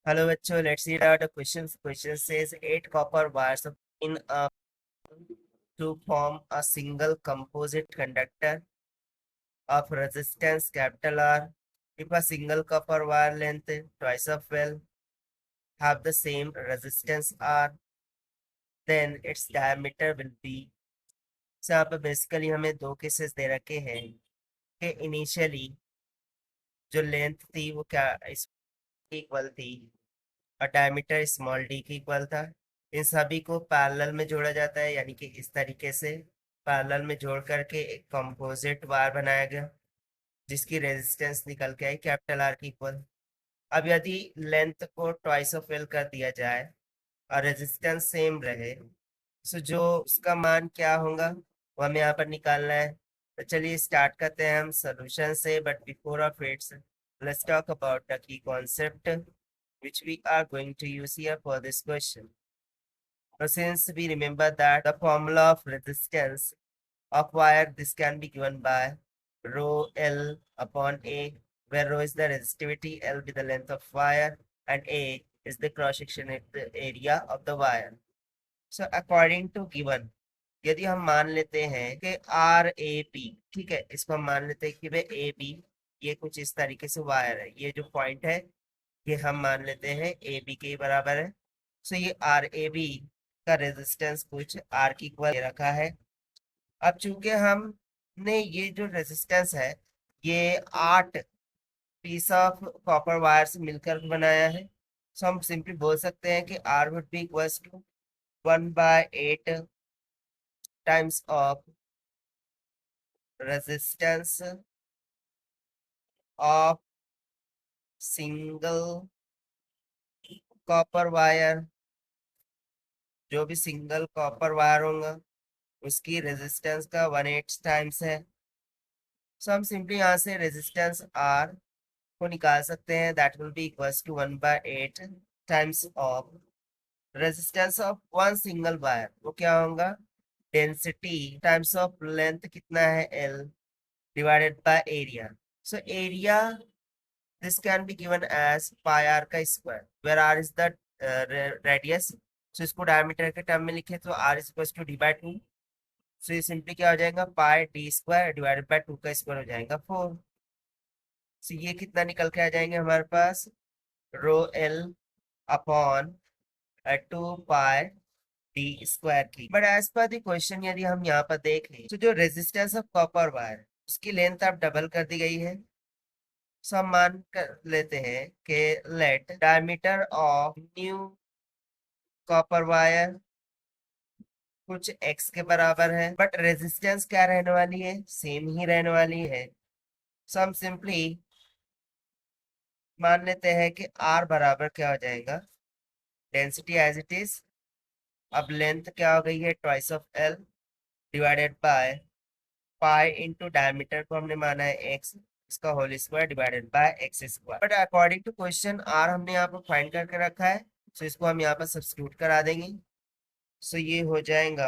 Hello बच्चों, let's read out the questions. Question says 8 copper wires in a to form a single composite conductor of resistance capital R. If a single copper wire length twice of well have the same resistance R, then its diameter will be. So यहाँ पे basically हमें दो cases they रखे हैं कि initially जो length थी वो क्या इक्वल थी और डायमीटर स्मॉल डी की इक्वल था। इन सभी को पैरेलल में जोड़ा जाता है, यानी कि इस तरीके से पैरेलल में जोड़ करके एक कंपोजिट वायर बनाया गया जिसकी रेजिस्टेंस निकल के आई कैपिटल आर की इक्वल। अब यदि लेंथ को ट्वाइस ऑफ एल कर दिया जाए और रेजिस्टेंस सेम रहे, सो जो उसका मान क्या होगा वो हमें यहाँ पर निकालना है। तो चलिए स्टार्ट करते हैं हम सोल्यूशन से, but before of its let's talk about the key concept which we are going to use here for this question. Now, since we remember that the formula of resistance of wire, this can be given by rho L upon A, where rho is the resistivity, L be the length of wire, and A is the cross-section area of the wire. So, according to given, यदि हम मान लेते हैं कि R A B, ठीक है, इसको हम मान लेते हैं कि भाई ए बी ये कुछ इस तरीके से वायर है, ये जो पॉइंट है ये हम मान लेते हैं ए बी के बराबर है। सो ये आर ए बी का रेजिस्टेंस कुछ आर की इक्वल दे रखा है। अब चूंकि हमने ये जो रेजिस्टेंस है ये 8 पीस ऑफ कॉपर वायर से मिलकर बनाया है, सो हम सिंपली बोल सकते हैं कि R would be equals to 1/8 times of resistance of single copper wire. जो भी सिंगल कॉपर वायर होगा उसकी रेजिस्टेंस का 1/8 टाइम्स है। सो हम सिंपली यहाँ से रेजिस्टेंस आर को निकाल सकते हैं, that will be equals to 1/8 times of resistance of one single wire, वो क्या होगा डेंसिटी टाइम्स ऑफ लेंथ कितना है L divided by area. So area this can be given as pi r का square, where r is the radius. So इसको diameter के term में लिखे तो r is equals to d/2. सो ये simply क्या हो जाएगा पाई डी स्क्वायर डिवाइडेड बाय 2 का स्क्वायर हो जाएगा 4। सो ये कितना निकल के आ जाएंगे हमारे पास rho L upon 2 pi D square की। But as per the question यदि हम यहाँ पर देखें तो जो रेजिस्टेंस ऑफ कॉपर वायर उसकी लेंथ अब डबल कर दी गई है। सो हम मान कर लेते हैं कि let diameter of new copper wire कुछ x के बराबर है, बट रेजिस्टेंस क्या रहने वाली है सेम ही रहने वाली है। सो हम सिंपली मान लेते हैं कि r बराबर क्या हो जाएगा डेंसिटी एज इट इज। अब लेंथ क्या हो गई है twice of l divided by pi into diameter को हमने माना है x, इसका whole square divided by x square. But according to question r हमने यहाँ पर फाइंड करके रखा है, सो इसको हम यहाँ पर सब्स्टिट्यूट करा देंगे। सो ये हो जाएगा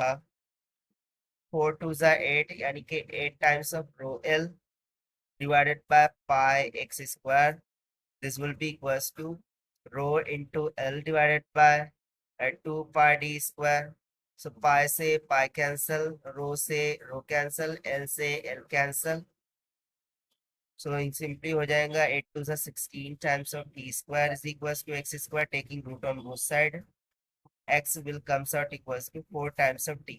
4 2 8, यानी कि 8 times of rho L divided by pi x square. This will be equals to rho into L divided by 2 pi d square. So pi से pi cancel, rho से rho cancel, L से L cancel. So in simply हो जाएगा 8 to the 16 times of d square is equals to x square, taking root on both side. X will comes out equals to 4 times of d.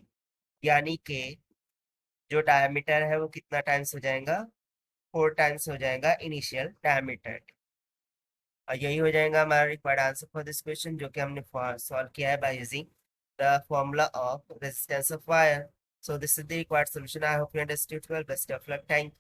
यानी कि जो diameter है वो कितना times हो जाएगा 4 टाइम्स हो जाएगा इनिशियल डायमीटर। और यही हो जाएगा हमारा required answer for this question, जो कि हमने सॉल्व किया है by using the formula of resistance of wire. So this is the required solution. I hope you understood well. Best of luck. Thank